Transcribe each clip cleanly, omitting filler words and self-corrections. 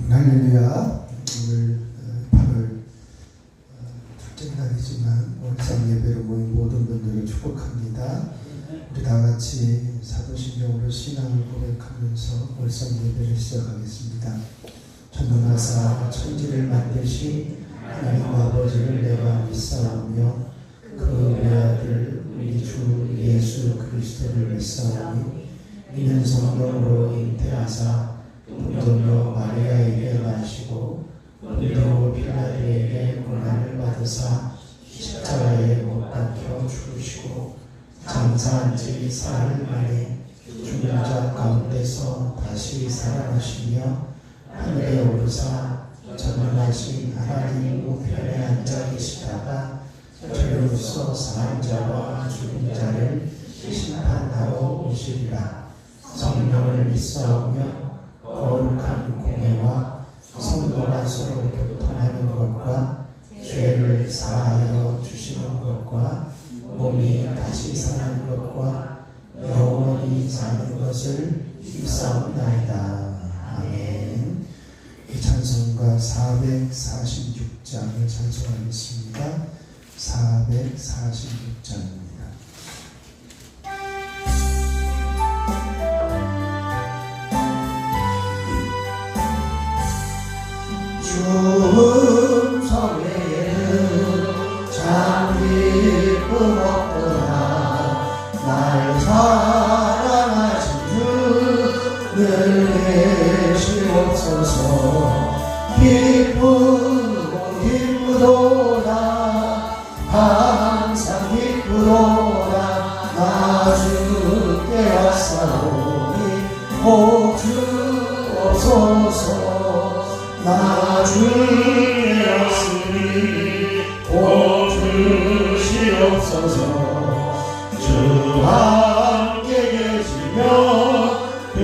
할렐루야. 오늘 8월 둘째 날이지만 월상 예배로 모인 모든 분들을 축복합니다. 우리 다 같이 사도신경으로 신앙을 고백하면서 월상 예배를 시작하겠습니다. 전능하사 천지를 만드신 하나님 아버지를 내가 믿사오며 그 외아들 우리 주 예수 그리스도를 믿사오니 이는 성령으로 잉태하사 본토녀 마리아에게 나시고 본토 필라도에게 고난을 받으사 십자가에 못 박혀 죽으시고 장사한 지 사흘 만에 죽은 자 가운데서 다시 살아나시며 하늘에 오르사 전능하신 하나님 우편에 앉아 계시다가 저리로서 사한 자와 죽은 자를 심판하러 오시리라. 성령을 믿사오며 거룩한 공예와 성도가 서로 교통하는 것과 죄를 사하여 주시는 것과 몸이 다시 사는 것과 영원히 사는 것을 믿사옵나이다. 아멘. 이 찬송가 446장을 찬송하겠습니다. 446장입니다. 주음 성에는 참 기쁨 없더라. 날 사랑하신 주 늘 계시옵소서. 기쁘도다 항상 기쁘도다. 나 주께 왔사오니 오 주옵소서. 나 주께 왔으니 오 주시옵소서. 주 함께 계시며 그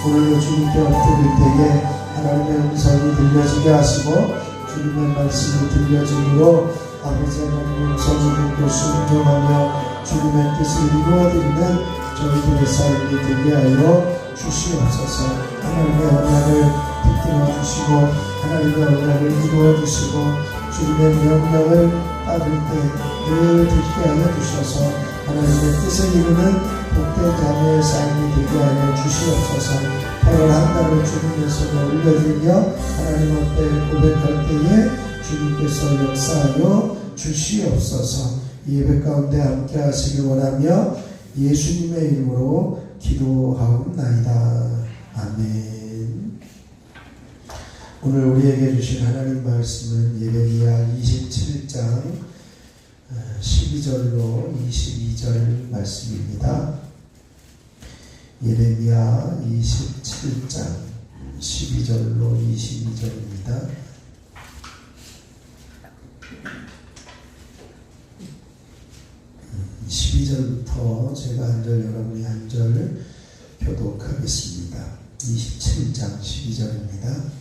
오늘도 주님께 엎드릴 때에 하나님의 음성이 들려지게 하시고 주님의 말씀이 들려짐으로 아버지 하나님의 음성을 듣고 순종하며 주님의 뜻을 이루어드리는 저희들의 삶이 되게 하여 주시옵소서. 하나님의 언약을 붙들어 주시고 하나님의 언약을 이루어 주시고 주님의 명령을 따를 때 늘 듣게 하여 주셔서 하나님의 뜻을 이루는 복된 자녀의 삶이 되게 하여 주시옵소서. 8월 한 달을 주님의 손에 올려드리며 하나님 앞에 고백할 때에 주님께서 역사하여 주시옵소서. 이 예배 가운데 함께 하시길 원하며 예수님의 이름으로 기도하옵나이다. 아멘. 오늘 우리에게 주신 하나님 말씀은 예레미야 27장 12절로 22절 말씀입니다. 예레미야 27장 12절로 22절입니다. 12절부터 제가 한 절 여러분이 한 절 교독하겠습니다. 27장 12절입니다.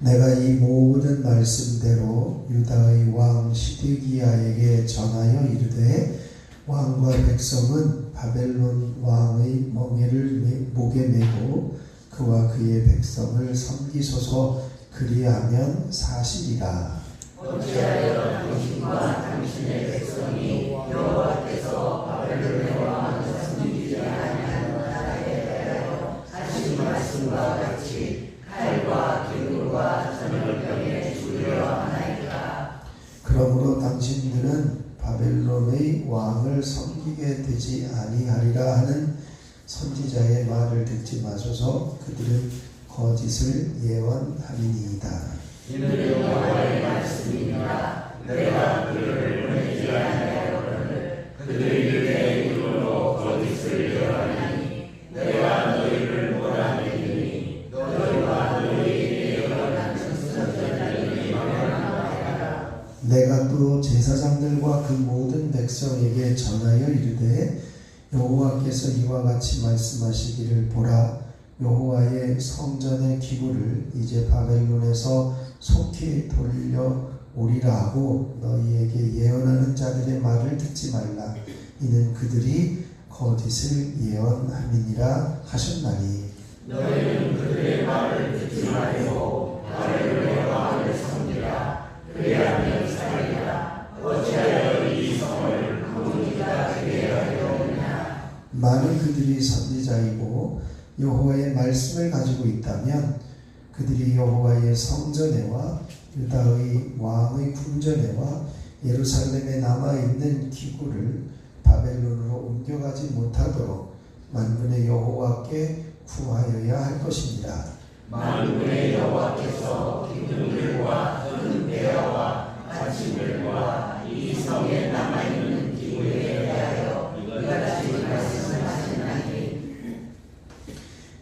내가 이 모든 말씀대로 유다의 왕 시드기야에게 전하여 이르되 왕과 백성은 바벨론 왕의 멍에를 목에 메고 그와 그의 백성을 섬기소서. 그리하면 사실이라. 어찌하여 당신과 당신의 백성이 여호와께서 바벨론의 왕을 섬기지 아니하는 나라에 대하여 하신 말씀과 같이 칼과 기근과 전염병에 죽으려 하나이까. 그러므로 당신들은 바벨론의 왕을 섬기게 되지 아니하리라 하는 선지자의 말을 듣지 마소서. 그들은 거짓을 예언하리니이다. 이는 여호와의 말씀이니라. 내가 그들을 보내지 아니하였거늘 그들이 내 이름으로 거짓을 예언하니 내가 너희를 몰아내리니 너희와 너희 그 제사장들과 그 모든 백성에게 전하여 이르되 여호와께서 이와 같이 말씀하시기를 보라 여호와의 성전의 기구를 이제 바벨론에서 속히 돌려오리라 하고 너희에게 예언하는 자들의 말을 듣지 말라 이는 그들이 거짓을 예언함이니라 하셨나니 너희는 그들의 말을 듣지 말고 바벨론의 왕을 섬기라 그리하면 살리라 어찌하여 이 성을 무지가 되게 하려느냐. 많은 그들이 선지자이고 여호와의 말씀을 가지고 있다면 그들이 여호와의 성전에와 유다의 왕의 궁전에와 예루살렘에 남아있는 기구를 바벨론으로 옮겨가지 못하도록 만군의 여호와께 구하여야 할 것입니다. 만군의 여호와께서 기둥들과 큰 대야와 받침들과 이 성에 남아있는 기구에 대하여 이같이 말씀하시나니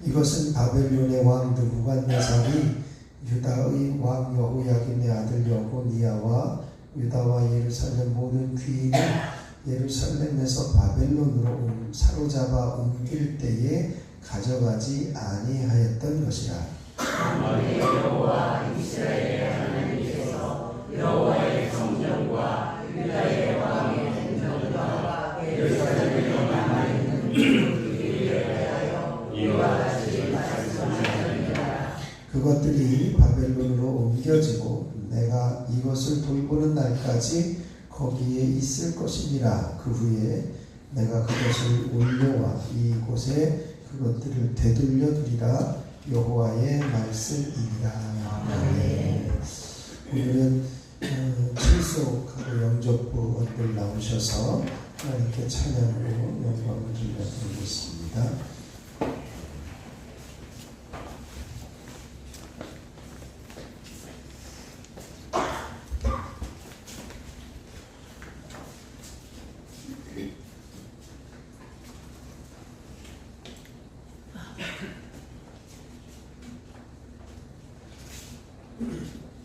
이것은 바벨론의 왕 느부갓네살이 유다의 왕 여호야김의 아들 여고니아와 유다와 예루살렘 모든 귀인을 예루살렘에서 바벨론으로 사로잡아 옮길 때에 가져가지 아니하였던 것이라. 만군의 여호와 이스라엘의 하나님께서 여호와의 성전과 유다의 왕의 궁전과 예루살렘에 남아있는 기구에 대하여 이와 같이 말씀하시니라. 그것들이 바벨론으로 옮겨지고 내가 이것을 돌보는 날까지 거기에 있을 것이니라. 그 후에 내가 그것을 올려와 이곳에 그것들을 되돌려 두리라. 여호와의 말씀이니라. 아멘. 오늘은 칠속하고 영접부 언들 나오셔서 하나님께 찬양으로 영광을 드리겠습니다.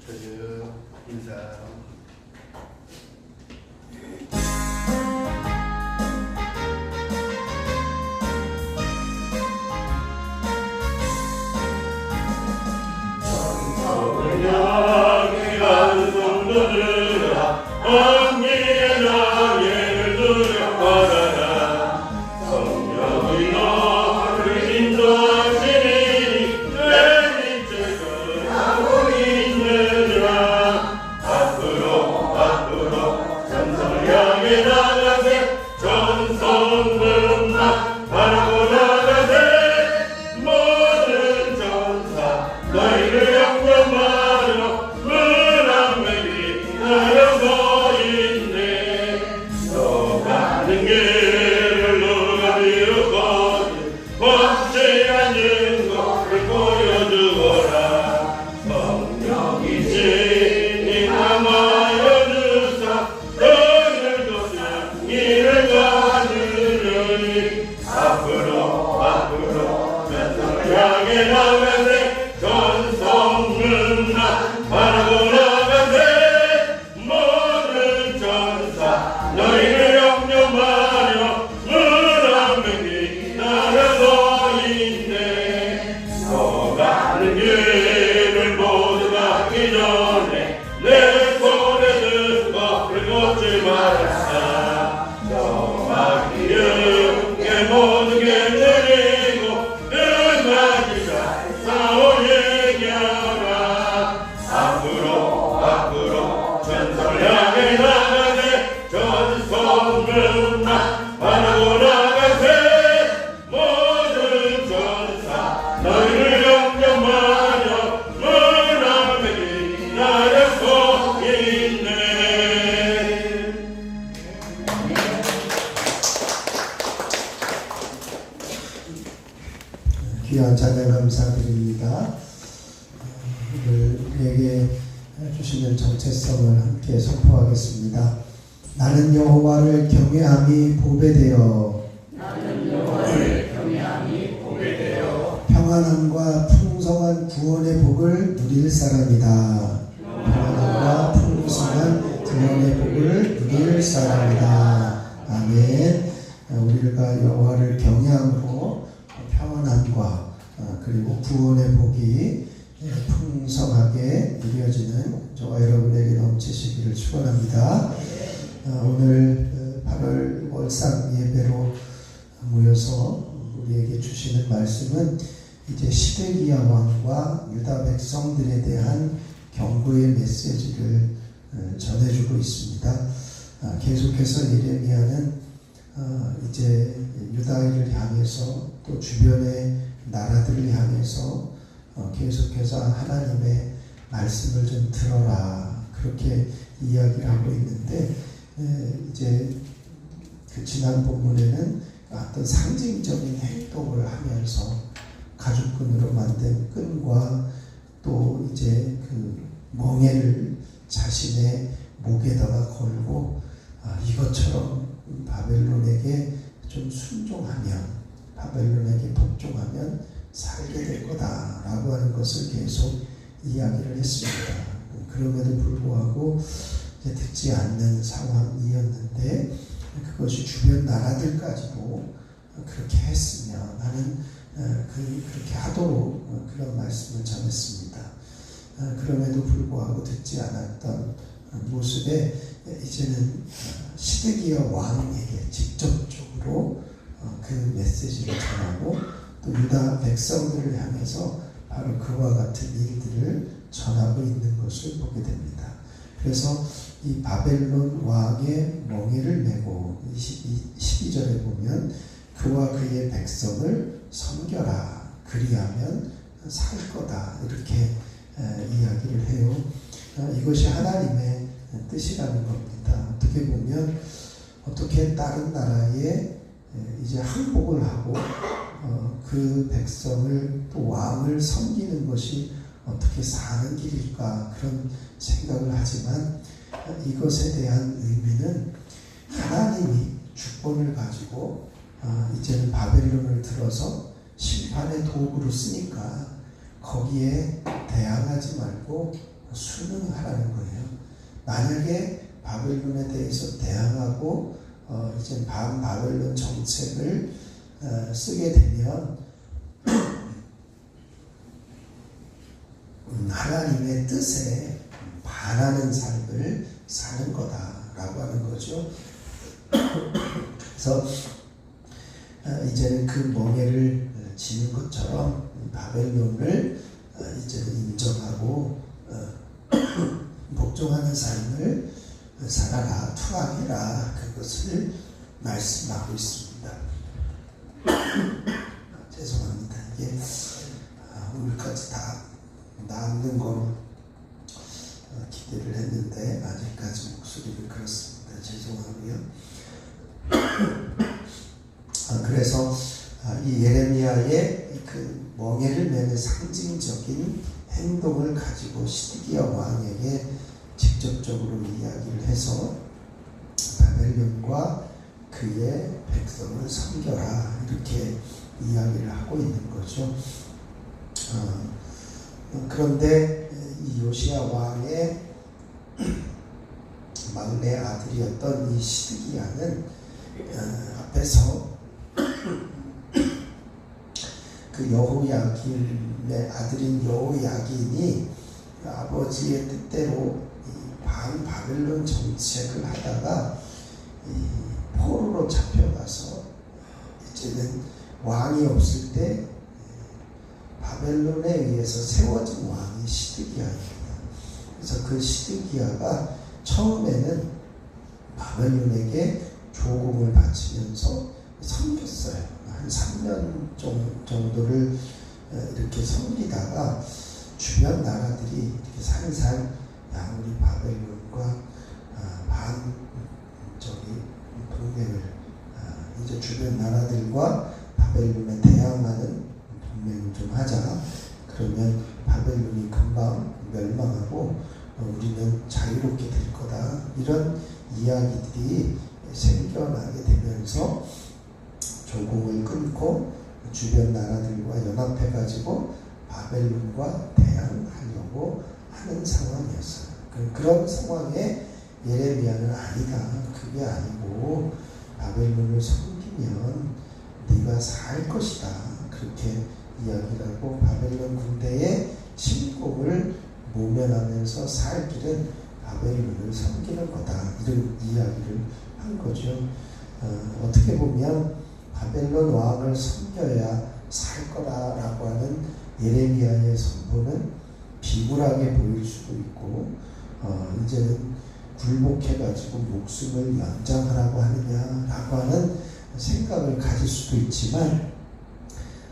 저주 인사. 귀한 찬양 감사드립니다. 오늘 우리에게 주시는 정체성을 함께 선포하겠습니다. 나는 여호와를 경외함이 보배되어 평안함과 풍성한 구원의 복을 누릴 사람이다. 평안함과 풍성한 구원의 복을 감사합니다. 아멘. 우리가 여호와를 경외함으로 평안함과 그리고 구원의 복이 풍성하게 이루어지는 저와 여러분에게 넘치시기를 축원합니다. 오늘 8월 월상 예배로 모여서 우리에게 주시는 말씀은 이제 시드기야 왕과 유다 백성들에 대한 경고의 메시지를 전해주고 있습니다. 계속해서 예레미야는 이제 유다를 향해서 또 주변의 나라들을 향해서 계속해서 하나님의 말씀을 좀 들어라 그렇게 이야기를 하고 있는데 이제 그 지난 본문에는 어떤 상징적인 행동을 하면서 가죽끈으로 만든 끈과 또 이제 그 멍에를 자신의 목에다가 걸고 이것처럼 바벨론에게 좀 순종하면 바벨론에게 복종하면 살게 될 거다라고 하는 것을 계속 이야기를 했습니다. 그럼에도 불구하고 이제 듣지 않는 상황이었는데 그것이 주변 나라들까지도 그렇게 했으면 하는 그렇게 하도록 그런 말씀을 전했습니다. 그럼에도 불구하고 듣지 않았던 모습에 이제는 시드기야 왕에게 직접적으로 그 메시지를 전하고 또 유다 백성들을 향해서 바로 그와 같은 일들을 전하고 있는 것을 보게 됩니다. 그래서 이 바벨론 왕의 멍에를 메고 12절에 보면 그와 그의 백성을 섬겨라 그리하면 살 거다 이렇게 이야기를 해요. 이것이 하나님의 뜻이라는 겁니다. 어떻게 보면 어떻게 다른 나라에 이제 항복을 하고 그 백성을 또 왕을 섬기는 것이 어떻게 사는 길일까 그런 생각을 하지만 이것에 대한 의미는 하나님이 주권을 가지고 이제는 바벨론을 들어서 심판의 도구로 쓰니까 거기에 대항하지 말고 순응하라는 거예요. 만약에 바벨론에 대해서 대항하고 이제 반바벨론 정책을 쓰게 되면 하나님의 뜻에 반하는 삶을 사는 거다라고 하는 거죠. 그래서 이제는 그 멍에를 지는 것처럼 바벨론을 이제는 인정하고 복종하는 삶을 살아라, 투항해라 그것을 말씀하고 있습니다. 죄송합니다. 이게 오늘까지 다 남는 걸 기대를 했는데 아직까지 목소리를 그렇습니다. 죄송하고요. 그래서 이 예레미야의 그 멍에를 매는 상징적인 행동을 가지고 시드기야 왕에게 직접적으로 이야기를 해서 바벨론과 그의 백성을 섬겨라 이렇게 이야기를 하고 있는 거죠. 그런데 이 요시야 왕의 막내 아들이었던 이 시드기야는 앞에서 그 여호야김의 아들인 여호야긴이 아버지의 뜻대로 반바벨론 정책을 하다가 포로로 잡혀가서 이제는 왕이 없을 때 바벨론에 의해서 세워진 왕이 시드기야입니다. 그래서 그 시드기야가 처음에는 바벨론에게 조공을 바치면서 섬겼어요. 한 3년 정도를 이렇게 섬기다가 주변 나라들이 이렇게 살살 우리 바벨론과 동맹을 이제 주변 나라들과 바벨론에 대항하는 동맹을 좀 하자. 그러면 바벨론이 금방 멸망하고 우리는 자유롭게 될 거다. 이런 이야기들이 생겨나게 되면서 조공을 끊고 주변 나라들과 연합해가지고 바벨론과 대항하려고 하는 상황이었어요. 그런 상황에 예레미야는 아니다. 그게 아니고 바벨론을 섬기면 네가 살 것이다. 그렇게 이야기를 하고 바벨론 군대의 침공을 모면하면서 살 길은 바벨론을 섬기는 거다. 이런 이야기를 한 거죠. 어떻게 보면 바벨론 왕을 섬겨야 살 거다라고 하는 예레미야의 선포는 비굴하게 보일 수도 있고 이제는 굴복해가지고 목숨을 연장하라고 하느냐라고 하는 생각을 가질 수도 있지만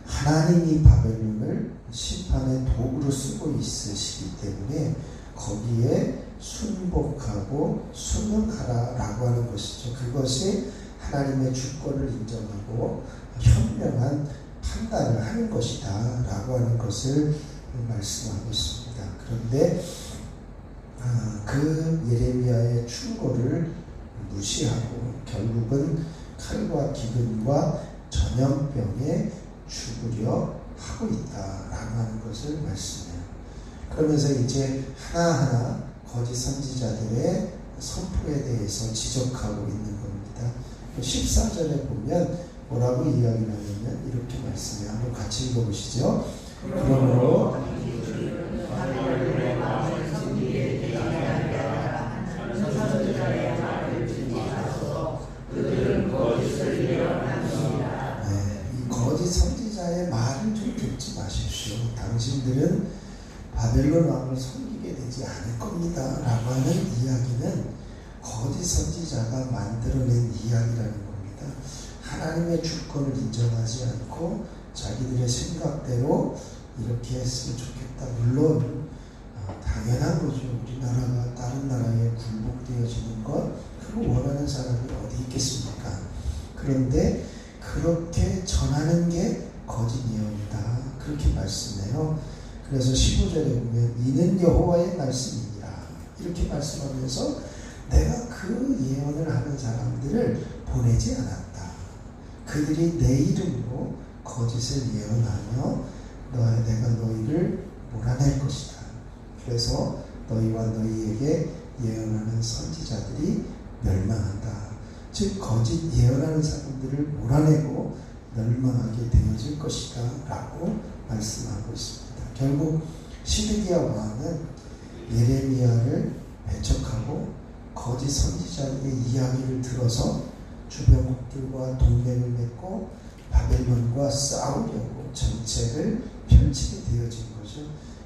하나님이 바벨론을 심판의 도구로 쓰고 있으시기 때문에 거기에 순복하고 순응하라라고 하는 것이죠. 그것이 하나님의 주권을 인정하고 현명한 판단을 하는 것이다 라고 하는 것을 말씀하고 있습니다. 그런데 그 예레미야의 충고를 무시하고 결국은 칼과 기근과 전염병에 죽으려 하고 있다라고 하는 것을 말씀해요. 그러면서 이제 하나하나 거짓 선지자들의 선포에 대해서 지적하고 있는 겁니다. 14절에 보면 뭐라고 이야기를 하냐면 이렇게 말씀해요. 한번 같이 읽어보시죠. 그러므로 이 거짓 선지자의 말을 좀 듣지 마십시오. 당신들은 바벨론 왕을 섬기게 되지 않을 겁니다 라고 하는 이야기는 거짓 선지자가 만들어낸 이야기라는 겁니다. 하나님의 주권을 인정하지 않고 자기들의 생각대로 이렇게 했으면 좋겠다. 물론 당연한 거죠. 우리나라가 다른 나라에 굴복되어지는 것 그거 원하는 사람이 어디 있겠습니까? 그런데 그렇게 전하는 게 거짓 예언이다. 그렇게 말씀해요. 그래서 15절에 보면 이는 여호와의 말씀이니라 이렇게 말씀하면서 내가 그 예언을 하는 사람들을 보내지 않았다. 그들이 내 이름으로 거짓을 예언하며 내가 너희를 몰아낼 것이다. 그래서 너희와 너희에게 예언하는 선지자들이 멸망한다. 즉 거짓 예언하는 사람들을 몰아내고 멸망하게 되어질 것이다 라고 말씀하고 있습니다. 결국 시드기야 왕은 예레미야를 배척하고 거짓 선지자들의 이야기를 들어서 주변국들과 동맹을 맺고 바벨론과 싸우려고 정책을 펼치게 되어진 거죠.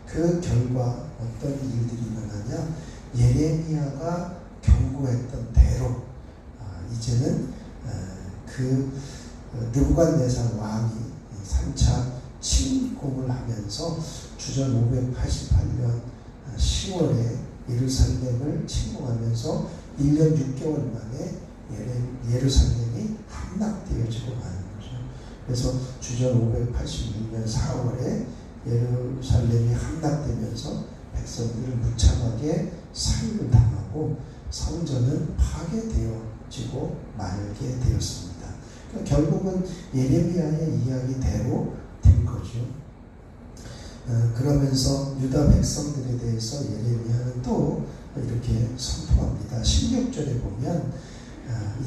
그 결과 어떤 일들이 일어나냐? 예레미야가 경고했던 대로 이제는 그 느부갓네살 왕이 3차 침공을 하면서 주전 588년 10월에 예루살렘을 침공하면서 1년 6개월 만에 예루살렘이 함락되어지고 마는 거죠. 그래서 주전 586년 4월에 예루살렘이 함락되면서 백성들을 무참하게 사유를 당하고 성전은 파괴되어지고 말게 되었습니다. 그러니까 결국은 예레미야의 이야기대로 된 거죠. 그러면서 유다 백성들에 대해서 예레미야는 또 이렇게 선포합니다. 16절에 보면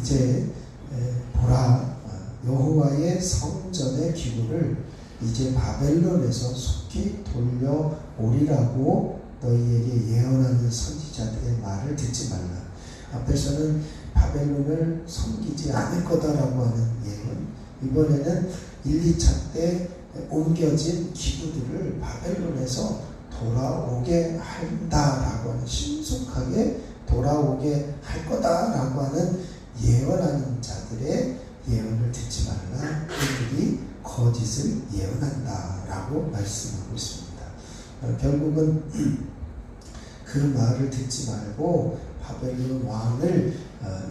이제 보라 여호와의 성전의 기구를 이제 바벨론에서 속히 돌려오리라고 너희에게 예언하는 선지자들의 말을 듣지 말라. 앞에서는 바벨론을 섬기지 않을 거다라고 하는 예언, 이번에는 1, 2차 때 옮겨진 기구들을 바벨론에서 돌아오게 한다라고 하는, 신속하게 돌아오게 할 거다라고 하는 예언하는 자들의 예언을 듣지 말라. 그들이 거짓을 예언한다라고 말씀하고 있습니다. 결국은 그 말을 듣지 말고 바벨론 왕을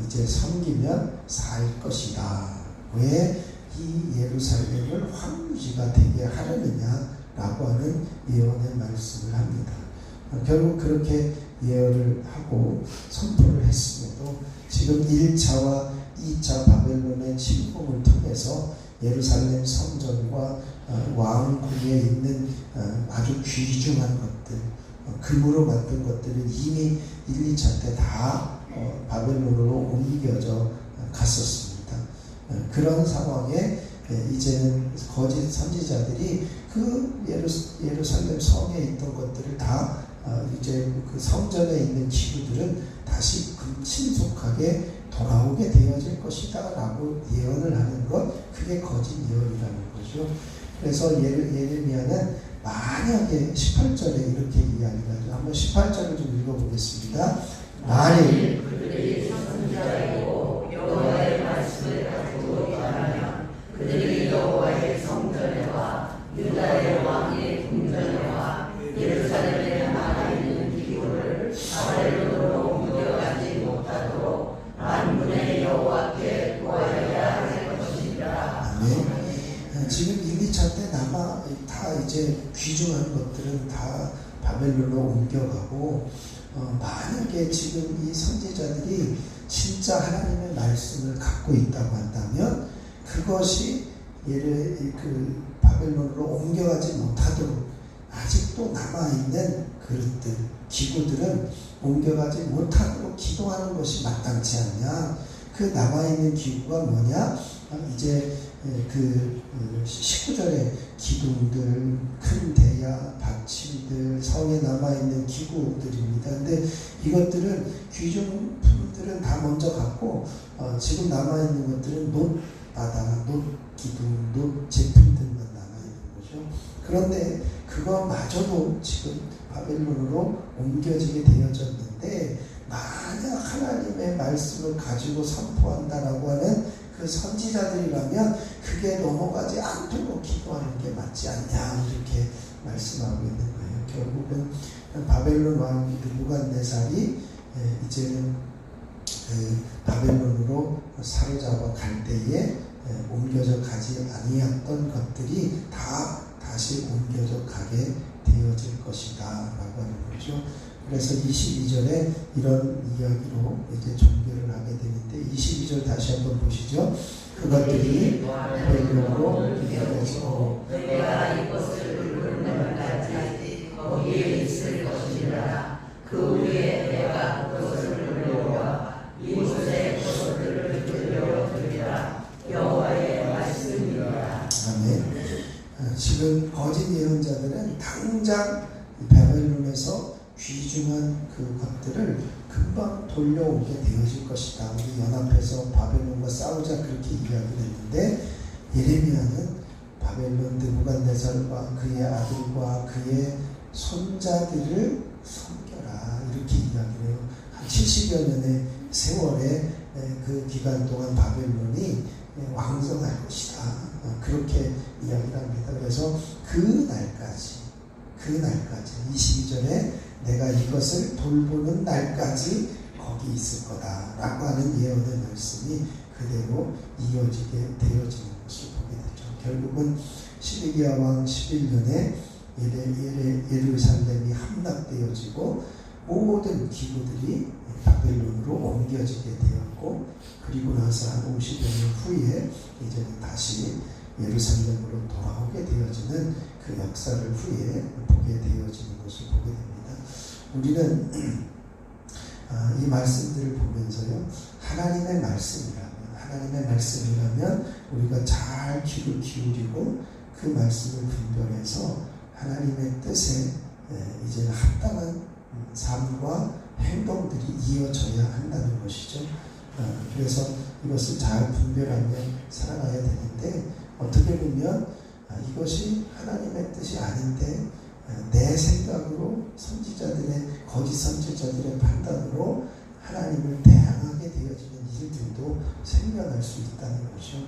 이제 섬기면 살 것이다. 왜 이 예루살렘을 황무지가 되게 하려느냐라고 하는 예언의 말씀을 합니다. 결국 그렇게 예언을 하고 선포를 했음에도 지금 1차와 2차 바벨론의 침공을 통해서 예루살렘 성전과 왕궁에 있는 아주 귀중한 것들, 금으로 만든 것들은 이미 1, 2차 때 다 바벨론으로 옮겨져 갔었습니다. 그런 상황에 이제는 거짓 선지자들이 그 예루살렘 성에 있던 것들을 다 이제 그 성전에 있는 기구들은 다시 신속하게 돌아오게 되어질 것이다 라고 예언을 하는 것, 그게 거짓 예언이라는 거죠. 그래서 예레미야는 만약에 18절에 이렇게 이야기를 하죠. 한번 18절을 좀 읽어보겠습니다. 만일 그들이 선지자이고 여호와의 말씀을 가지고 있다면 그들이 여호와의 성전에와 유다의 왕의 궁전에와 예루살렘에 남아있는 기구를 바벨론으로 옮겨가지 못하도록 만군의 여호와께 구하여야 할 것이니라. 아멘. 지금 1, 2차 때 남아 다 이제 귀중한 것들은 다 바벨론으로 옮겨가고 만약에 지금 이 선지자들이 진짜 하나님의 말씀을 갖고 있다고 한다면 그것이 바벨론으로 옮겨가지 못하도록 아직도 남아있는 그릇들, 기구들은 옮겨가지 못하도록 기도하는 것이 마땅치 않냐. 그 남아있는 기구가 뭐냐? 이제 그 19절에 기둥들, 큰 대야, 받침들, 성에 남아있는 기구들입니다. 근데 이것들은 귀중품들은 다 먼저 갖고 지금 남아있는 것들은 놋바다, 놋기둥, 놋 제품들만 남아있는 거죠. 그런데 그거마저도 지금 바벨론으로 옮겨지게 되어졌는데 만약 하나님의 말씀을 가지고 선포한다라고 하는 그 선지자들이라면 그게 넘어가지 않도록 기도하는 게 맞지 않냐 이렇게 말씀하고 있는 거예요. 결국은 바벨론 왕 느부갓네살이 이제는 바벨론으로 사로잡아 갈 때에 옮겨져 가지 아니었던 것들이 다 다시 옮겨져 가게 되어질 것이다 라고 하는 거죠. 그래서 22절에 이런 이야기로 이제 종교를 하게 되는데 22절 다시 한번 보시죠. 그것들이 바벨론으로 옮겨지고 내가 이것을 부르는 날까지 거기에 있을 것이라. 그 후에 내가 그것을 불러와 이곳의 것들을 들려드리라. 여호와의 말씀이라. 아멘. 지금 거짓 예언자들은 당장 바벨론에서 귀중한 그 것들을 금방 돌려오게 되어질 것이다. 우리 연합해서 바벨론과 싸우자 그렇게 이야기를 했는데 예레미야는 바벨론 느부갓네살과 그의 아들과 그의 손자들을 섬겨라 이렇게 이야기를 해요. 한 70여 년의 세월에 그 기간 동안 바벨론이 왕성할 것이다. 그렇게 이야기를 합니다. 그래서 그 날까지 22절에 내가 이것을 돌보는 날까지 거기 있을 거다 라고 하는 예언의 말씀이 그대로 이어지게 되어지는 것을 보게 되죠. 결국은 시드기야 왕 11년에 예루살렘이 함락되어지고 모든 기구들이 바벨론으로 옮겨지게 되었고 그리고 나서 한 50여 년 후에 이제는 다시 예루살렘으로 돌아오게 되어지는 그 역사를 후에 보게 되어지는 것을 보게 됩니다. 우리는 이 말씀들을 보면서요, 하나님의 말씀이라면 우리가 잘 귀를 기울이고 그 말씀을 분별해서 하나님의 뜻에 이제는 합당한 삶과 행동들이 이어져야 한다는 것이죠. 그래서 이것을 잘 분별하며 살아가야 되는데 어떻게 보면 이것이 하나님의 뜻이 아닌데 내 생각으로 거짓 선지자들의 판단으로 하나님을 대항하게 되어지는 일들도 생겨날 수 있다는 거죠.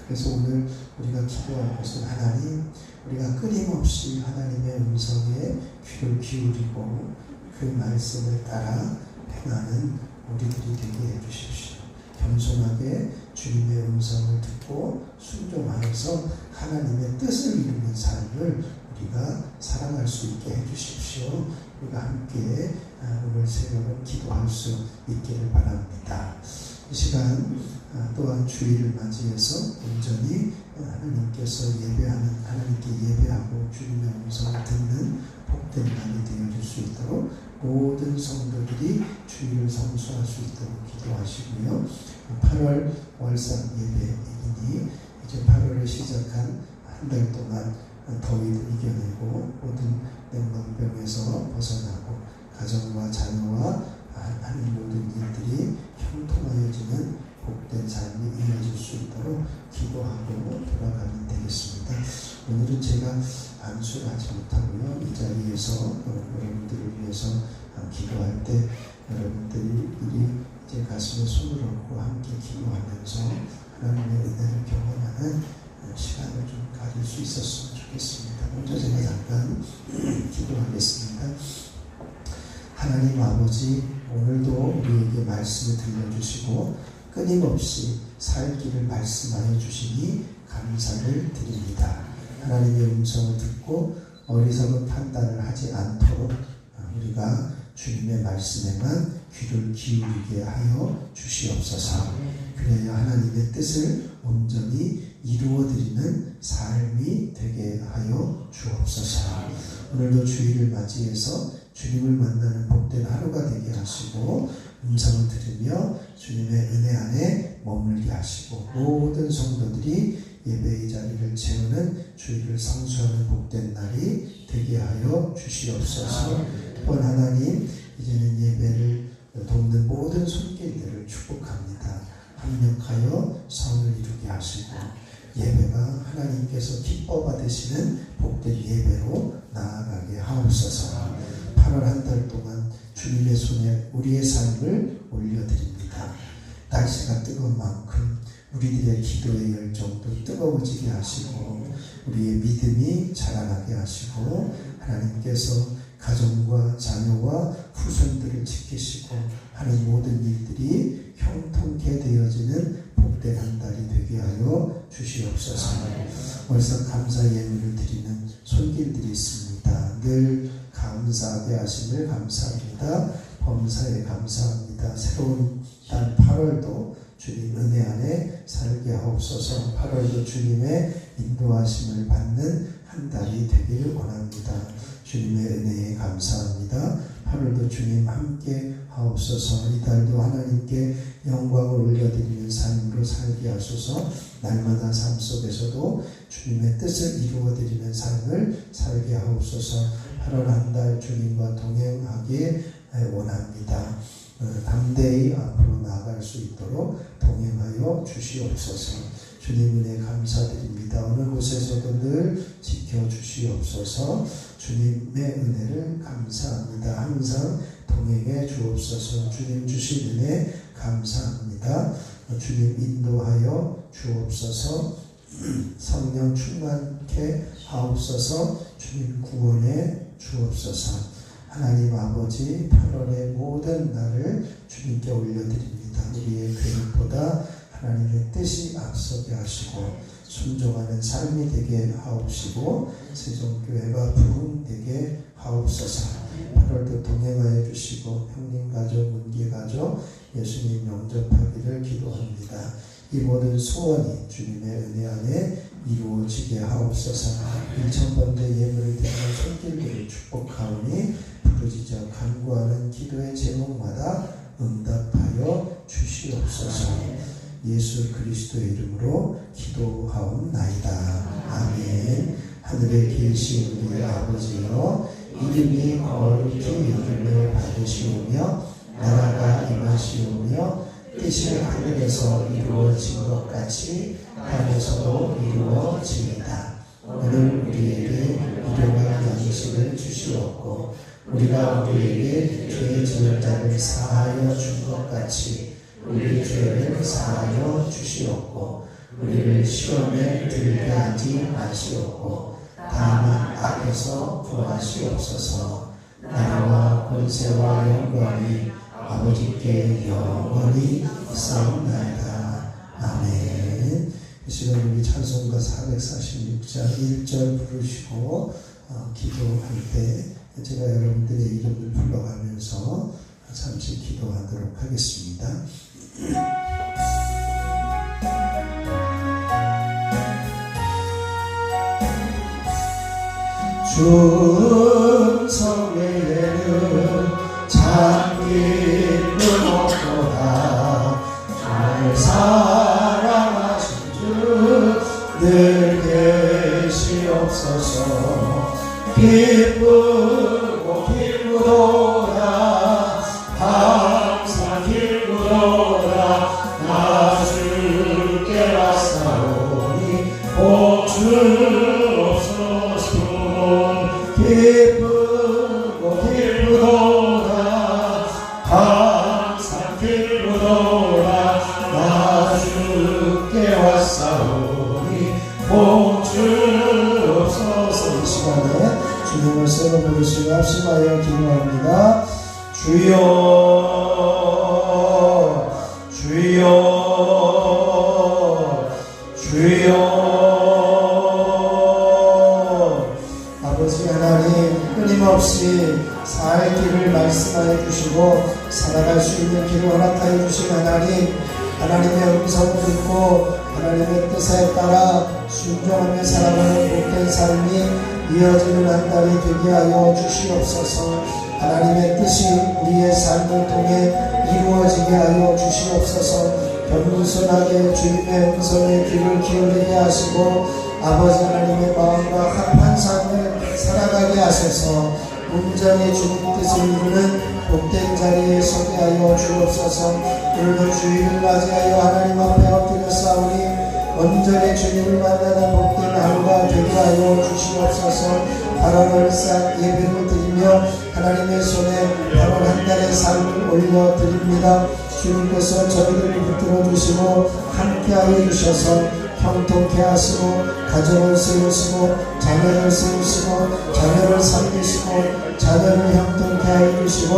그래서 오늘 우리가 기도할 것은 하나님, 우리가 끊임없이 하나님의 음성에 귀를 기울이고 그 말씀을 따라 행하는 우리들이 되게 해주십시오. 겸손하게 주님의 음성을 듣고 순종하여서 하나님의 뜻을 이루는 삶을 우리가 살아갈 수 있게 해주십시오. 우리가 함께 오늘 새벽은 기도할 수 있기를 바랍니다. 이 시간 또한 주일을 맞이해서 온전히 하나님께 예배하고 주님의 음성을 듣는 복된 날이 되어줄 수 수 있도록 모든 성도들이 주의를 성수할 수 있도록 기도하시고요. 8월 월상 예배이니 이제 8월에 시작한 한 달 동안 더위도 이겨내고 모든 냉방병에서 벗어나고 가정과 자녀와 하는 모든 일들이 형통하여지는 복된 삶이 이어질 수 있도록 기도하고 돌아가면 되겠습니다. 오늘은 제가 안수를 하지 못하고요. 이 자리에서 여러분들을 위해서 기도할 때 여러분들이 이제 가슴에 손을 얹고 함께 기도하면서 하나님의 은혜를 경험하는 시간을 좀 가질 수 있었으면 좋겠습니다. 먼저 제가 잠깐 기도하겠습니다. 하나님 아버지, 오늘도 우리에게 말씀을 들려주시고 끊임없이 살기를 말씀하여 주시니 감사를 드립니다. 하나님의 음성을 듣고 어리석은 판단을 하지 않도록 우리가 주님의 말씀에만 귀를 기울이게 하여 주시옵소서. 그래야 하나님의 뜻을 온전히 이루어드리는 삶이 되게 하여 주옵소서. 오늘도 주일을 맞이해서 주님을 만나는 복된 하루가 되게 하시고 음성을 들으며 주님의 은혜 안에 머물게 하시고 모든 성도들이 예배의 자리를 채우는 주일을 성수하는 복된 날이 되게 하여 주시옵소서. 또한 하나님, 이제는 예배를 돕는 모든 손길들을 축복합니다. 합력하여 성을 이루게 하시고 예배가 하나님께서 기뻐 받으시는 복된 예배로 나아가게 하옵소서. 8월 한 달 동안 주님의 손에 우리의 삶을 올려드립니다. 날씨가 뜨거운 만큼 우리들의 기도의 열정도 뜨거워지게 하시고 우리의 믿음이 자라나게 하시고 하나님께서 가정과 자녀와 후손들을 지키시고 하는 모든 일들이 형통케 되어지는 복된 한 달이 되게 하여 주시옵소서. 월삭 감사 예물을 드리는 손길들이 있습니다. 늘 감사하게 하심을 감사합니다. 범사에 감사합니다. 새로운 달 8월도 주님 은혜 안에 살게 하옵소서. 8월도 주님의 인도하심을 받는 한 달이 되길 원합니다. 주님의 은혜에 감사합니다. 8월도 주님 함께 하옵소서. 이 달도 하나님께 영광을 올려드리는 삶으로 살게 하소서. 날마다 삶 속에서도 주님의 뜻을 이루어드리는 삶을 살게 하옵소서. 8월 한 달 주님과 동행하기에 원합니다. 담대히 앞으로 나아갈 수 있도록 동행하여 주시옵소서. 주님 은혜 감사드립니다. 어느 곳에서도 늘 지켜주시옵소서. 주님의 은혜를 감사합니다. 항상 동행해 주옵소서. 주님 주신 은혜 감사합니다. 주님 인도하여 주옵소서. 성령 충만케 하옵소서. 주님 구원해 주옵소서. 하나님 아버지, 8월의 모든 날을 주님께 올려드립니다. 우리의 계획보다 하나님의 뜻이 앞서게 하시고 순종하는 삶이 되게 하옵시고 세종교회가 부흥되게 하옵소서. 8월도 동행하여 주시고 형님 가족, 문계 가족 예수님 영접하기를 기도합니다. 이 모든 소원이 주님의 은혜 안에 이루어지게 하옵소서. 1000번대 예물을 드리는 손길들을 축복하오니 부르짖어 간구하는 기도의 제목마다 응답하여 주시옵소서. 예수 그리스도의 이름으로 기도하옵나이다. 아멘. 하늘에 계신 우리 아버지여, 이름이 거룩히 여김을 받으시오며 나라가 임하시오며 뜻이 하늘에서 이루어진 것 같이 땅에서도 이루어지이다. 오늘 우리에게 일용할 양식을 주시옵고 우리가 우리에게 죄 지은 자를 사하여 준 것 같이 우리 죄를 사하여 주시옵고 우리를 시험에 들게 하지 마시옵고 다만 악에서 구하시옵소서. 나라와 권세와 영광이 아버지께 영원히 있사옵나이다. 아멘. 이 시간 우리 찬송가 446장 1절 부르시고 기도할 때 제가 여러분들의 이름을 불러가면서 잠시 기도하도록 하겠습니다. 주 성회에는 기쁘고 기쁘도다 항상 기쁘도다 나 주께 왔사오니 복 주옵소서 기쁘고 기쁘도다 항상 기쁘도다 나 주께 왔사오니 복 주옵소서. 이 시간에 주님을 새로 부르시고 합심하여 기도합니다. 주여 주여 주여. 아버지 하나님, 끊임없이 살 길을 말씀하여 주시고 살아갈 수 있는 길을 허락하여 주신 하나님, 하나님의 음성을 듣고 하나님의 뜻에 따라 순종하며 살아가는 복된 삶이 이어지는 한 달이 되게 하여 주시옵소서. 하나님의 뜻이 우리의 삶을 통해 이루어지게 하여 주시옵소서. 겸손하게 주님의 음성에 귀를 기울이게 하시고 아버지 하나님의 마음과 합한 삶을 살아가게 하셔서 온전히 주님 뜻을 이루는 복된 자리에 서게 하여 주옵소서. 오늘도 주일을 맞이하여 하나님 앞에 엎드려 싸우니 온전히 주님을 만나는 복된 하루가 되게 하여 주시옵소서. 8월 싹 예배를 드리며 하나님의 손에 8월 한 달의 삶을 올려드립니다. 주님께서 저희들을 붙들어 주시고 함께하여 주셔서 형통케 하시고 가정을 세우시고 자녀를 세우시고 자녀를 살리시고 자녀를 형통케 하여 주시고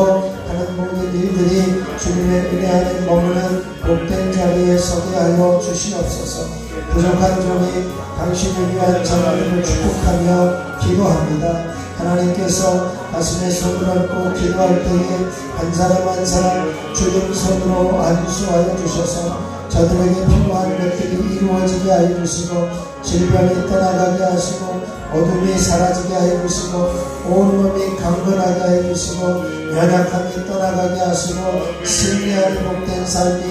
하는 모든 일들이 주님의 은혜 안에 머무는 복된 자리에 서게 하여 주시옵소서. 부족한 종이 당신을 위한 자녀들을 축복하며 기도합니다. 하나님께서 가슴에 손을 얹고 기도할 때에 한 사람 한 사람 주님 손으로 안수하여 주셔서 저들에게 필요한 것들이 이루어지게 하여 주시고 질병이 떠나가게 하시고 어둠이 사라지게 하여 주시고 온몸이 강건하게 하여 주시고 연약함이 떠나가게 하시고 승리하는 복된 삶이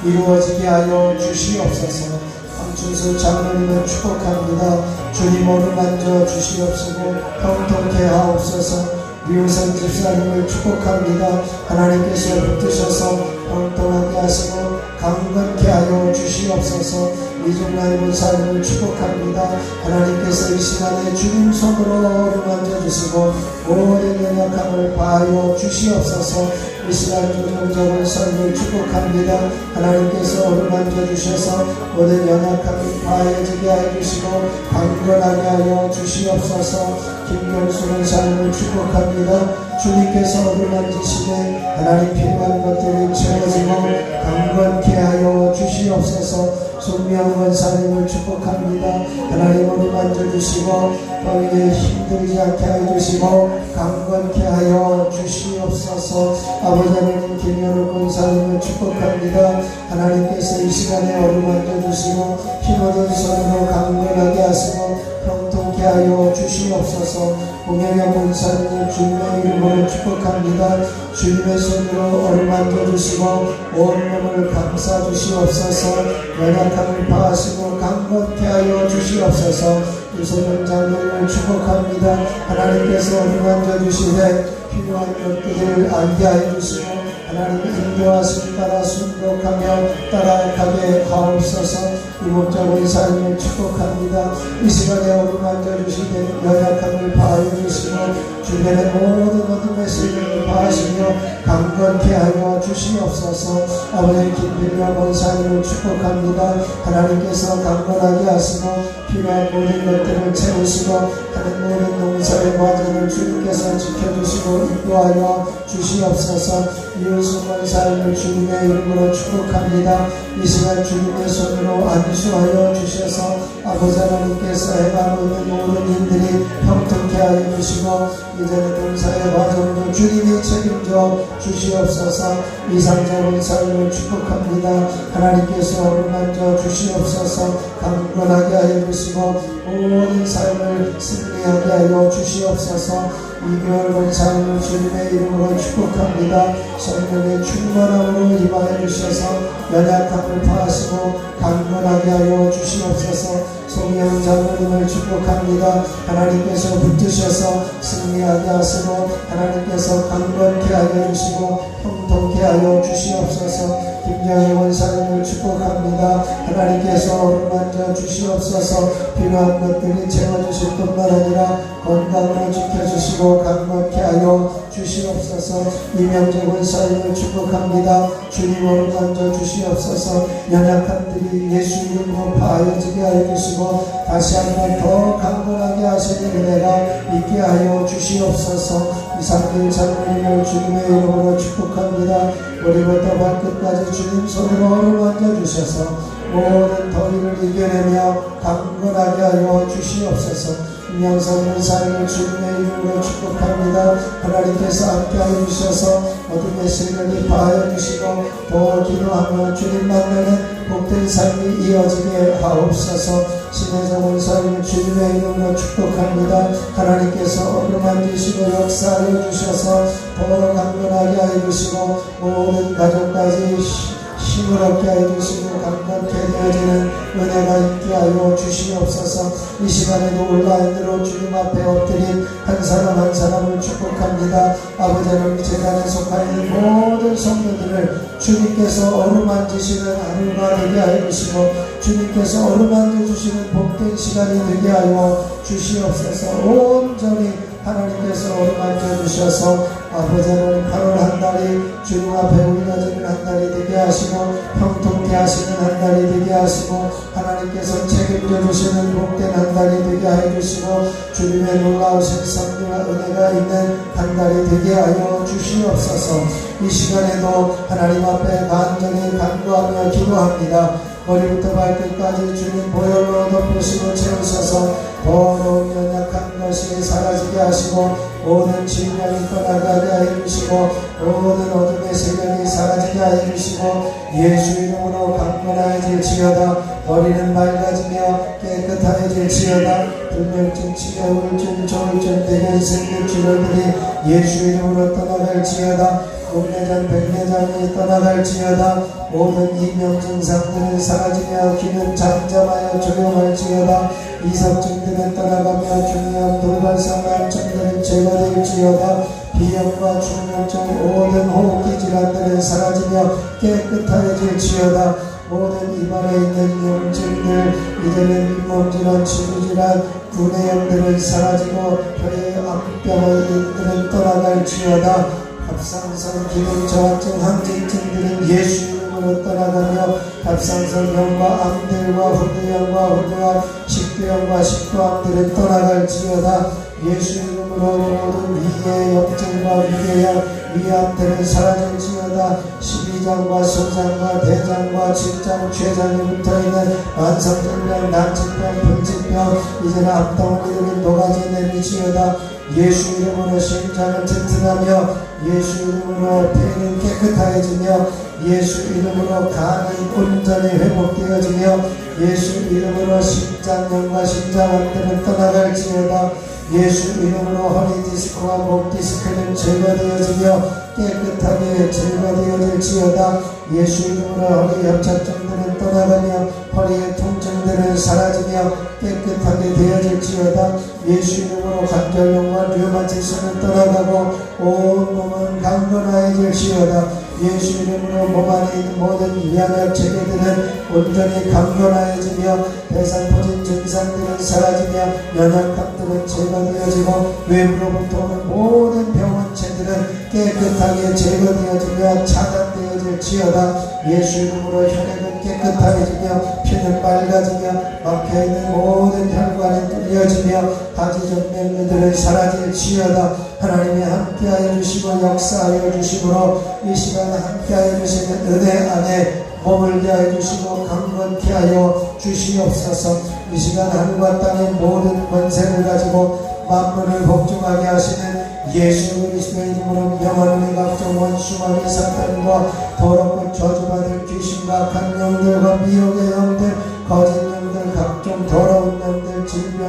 이루어지게 하여 주시옵소서. 황춘수 장로님을 축복합니다. 주님 오늘 만져 주시옵시고 형통케 하옵소서. 류선 집사님을 축복합니다. 하나님께서 붙드셔서 형통하게 하시고 강건케 하여 주시옵소서. 이종라의 목사님을 축복합니다. 하나님께서 이 시간에 주님 손으로 만져주시고 모든 연약함을 봐하여 주시옵소서. 이 시간 조정적인 삶을 축복합니다. 하나님께서 오늘 만져주셔서 모든 연약함이 봐해지게 하여 주시고 강건하게 하여 주시옵소서. 김경수는 삶을 축복합니다. 주님께서 오늘 만지시되 하나님 필요한 것들이 채워지고 강건케 하여 주시옵소서. 손명원 사님을 축복합니다. 하나님 오늘 만져주시고 너희의 힘들지 않게 하여 주시고 강건케 하여 주시옵소서. 아버지 하나님 김현우 권사님을 축복합니다. 하나님께서 이 시간에 오늘 만져주시고 힘없는 손으로 강건하게 하시고 형통케 하여 주시옵소서. 공영영 권사님을 주님의 이름으로 축복합니다. 주님의 손으로 오늘 만져주시고 온몸을 감싸주시옵소서. 연약함을 파하시고 강건케 하여 주시옵소서. 유소년 장로님을 축복합니다. 하나님께서 오늘 만져주시되 필요한 것들을 알게 하여 주시고 하나님 인도하심 따라 순복하며 따라가게 하옵소서. 이목적인 삶을 축복합니다. 이 시간에 오늘 만져주시되 연약함을 파하여 주시고 주변의 모든 어둠의 세력을 파하시며 강건케 하여 주시옵소서. 아버지 김필려 권사님을 축복합니다. 하나님께서 강건하게 하시고 필요한 모든 것들을 채우시고 하는 모든 농사의 과정을 주님께서 지켜주시고 인도하여 주시옵소서. 이웃수 권사님을 주님의 이름으로 축복합니다. 이 시간 주님의 손으로 안수하여 주셔서 아버지 하나님께서 해가고 있는 모든 일들이 형통케 하여 주시고 이제는 동사의 과정으로 주님이 책임져 주시옵소서. 이상적인 삶을 축복합니다. 하나님께서 오늘 만져 주시옵소서. 강건하게 하여 주시고 모든 삶을 승리하게 하여 주시옵소서. 이별과 삶을 주님의 이름으로 축복합니다. 성령의 충만함으로 임하여 주셔서 연약함을 파하시고 강건하게 하여 주시옵소서. 송영 장로님을 축복합니다. 하나님께서 붙드셔서 승리하게 하시고 하나님께서 강건케 하여 주시고 형통케 하여 주시옵소서. 김정희 원사님을 축복합니다. 하나님께서 어루만져 주시옵소서. 필요한 것들이 채워주실 뿐만 아니라 건강으로 지켜주시고 강건케 하여 주시옵소서. 이명재 원사님을 축복합니다. 주님 어루만져 주시옵소서. 연약함들이 예수 이름으로 파여지게 하여 주시고 다시 한번 더 강건하게 하시는 은혜가 있게 하여 주시옵소서. 이상길 장로님을 주님의 이름으로 축복합니다. 머리부터 발끝까지 주님 손으로 어루만져 주셔서 모든 더위를 이겨내며 강건하게 하여 주시옵소서. 임양선 삶을 주님의 이름으로 축복합니다. 하나님께서 함께하여 주셔서 어둠의 세력이 파하여 주시고 더 기도하며 주님 만나는 복된 삶이 이어지게 하옵소서. 신혜정 원사님을 주님의 이름으로 축복합니다. 하나님께서 어루만지시고 역사하여 주셔서 더 강건하게 하여 주시고 모든 가족까지 힘을 얻게 하여 주시고 강건케 되어지는 은혜가 있게 하여 주시옵소서. 이 시간에도 온라인으로 주님 앞에 엎드린 한 사람 한 사람을 축복합니다. 아버지 하나님 재단에 속하는 모든 성도들을 주님께서 어루만지시는 하루가 되게 하여 주시고 주님께서 어루만져 주시는 복된 시간이 되게 하여 주시옵소서. 온전히 하나님께서 어루만져 주셔서 아버지 하나님 8월 한 달이 주님 앞에 올려지는 한 달이 되게 하시고 형통케 하시는 한 달이 되게 하시고 하나님께서 책임져 주시는 복된 한 달이 되게 하여 주시고 주님의 놀라우신 섭리와 은혜가 있는 한 달이 되게 하여 주시옵소서. 이 시간에도 하나님 앞에 간절히 간구하며 기도합니다. 머리부터 발끝까지 주님 보혈로 덮으시고 채우셔서 더러운 연약한 것이 사라지게 하시고 모든 질병이 떠나가게 하여 주시고 모든 어둠의 세력이 사라지게 하여 주시고 예수 이름으로 강건하여질지어다. 머리는 맑아지며 깨끗하여질지어다. 불면증, 치료, 우울증, 조울증, 대변성 뇌출혈들이 예수 이름으로 떠나갈지어다. 국내장, 백내장이 떠나갈지어다. 모든 이명 증상들은 사라지며 귀는 잠잠하여 조용할지어다. 이석증들은 떠나가며 중요한 돌발성 암증들은 제거될지어다. 비염과 충혈증, 모든 호흡기 질환들은 사라지며 깨끗하여질지어다. 모든 입안에 있는 염증들, 이제는 잇몸질환, 치부질환, 구내염들은 사라지고 혀의 악병들은 떠나갈지어다. 갑상선, 기능 저하증, 항진증들은 예수 이름으로 떠나가며 갑상선염과 암들과 후두염과 후두암, 식도염과 식도암들은 떠나갈지어다. 예수 이름으로 모든 위의 염증과 위궤양, 위암들은 사라질지어다. 십이장과 소장과 대장과 질장, 췌장이 붙어있는 만성질병, 난치병, 분치병, 이제는 앞덩어리들은 녹아져 내리지어다. 예수 이름으로 심장은 튼튼하며 예수 이름으로 폐는 깨끗해지며 예수 이름으로 간은 온전히 회복되어지며 예수 이름으로 심장염과 심장암들은 떠나갈지어다. 예수 이름으로 허리 디스크와 목 디스크는 제거되어지며 깨끗하게 제거되어질지어다. 예수 이름으로 허리 협착증들은 떠나가며 허리의 통증들은 사라지며 깨끗하게 되어질지어다. 예수 이름으로 관절염과 류마티스는 떠나가고 온 몸은 강건하여질지어다. 예수 이름으로 몸 안에 있는 모든 면역 체계들은 온전히 강건하여지며 대상포진 증상들은 사라지며 연약함들은 제거되어지고 외부로부터 오는 모든 병원체들은 깨끗하게 제거되어지며 차단되어질지어다. 예수 이름으로 혈액은 깨끗하여지며 피는 맑아지며 막혀있는 모든 혈관은 뚫려지며 가지정맥류들은 사라질지어다. 하나님이 함께하여 주시고 역사하여 주시므로 이 시간 함께하여 주시는 은혜 안에 머물게 하여 주시고 강건케 하여 주시옵소서. 이 시간 하늘과 땅의 모든 권세를 가지고 만물을 복종하게 하시는 예수 그리스도의 이름으로 명하는 각종 원수마귀 사탄과 더럽고 저주받을 귀신과 악한 영들과 미혹의 영들, 거짓 영들, 각종 더러운 영들, 질병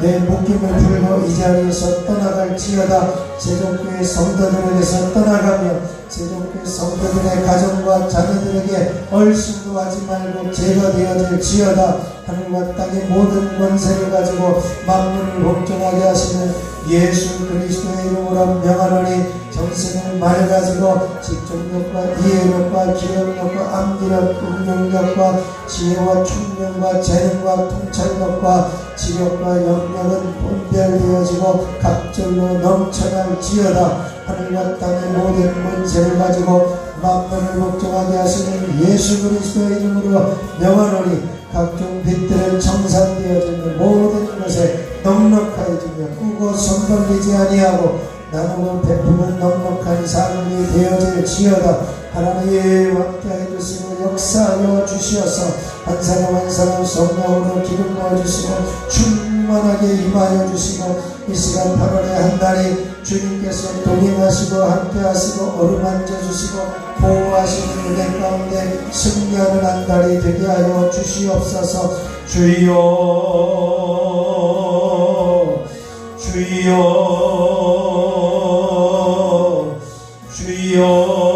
내 묶임을 풀고 이 자리에서 떠나갈지어다. 제종교회 성도들에게서 떠나가며 제종교회 성도들의 가정과 자녀들에게 얼씬도 하지 말고 제거되어질지어다. 하늘과 땅의 모든 권세를 가지고 만물을 복종하게 하시는 예수 그리스도의 이름으로 명하노니 정신을 맑아지고 집중력과 이해력과 기억력과 암기력, 응용력과 지혜와 총명과 재능과 통찰력과 지력과 영역은 분별되어지고 각절로 넘쳐날지어다. 하늘과 땅의 모든 문제를 가지고 만물을 복종하게 하시는 예수 그리스도의 이름으로 명하노니 각종 빛들은 청산되어지는 모든 것에 넉넉하여지며 꾸고 손 벌리지 아니하고 나누고 베푸는 넉넉한 삶이 되어질지어다. 하나님 함께하여 주시고 역사하여 주시어서 한 사람 한 사람 성령으로 기름 부어주시고 충만하게 임하여 주시고 이 시간 8월의 한 달이 주님께서 동행하시고 함께하시고 어루만져 주시고 보호하시는 은혜 가운데 승리하는 한 달이 되게 하여 주시옵소서. 주여 주여 주여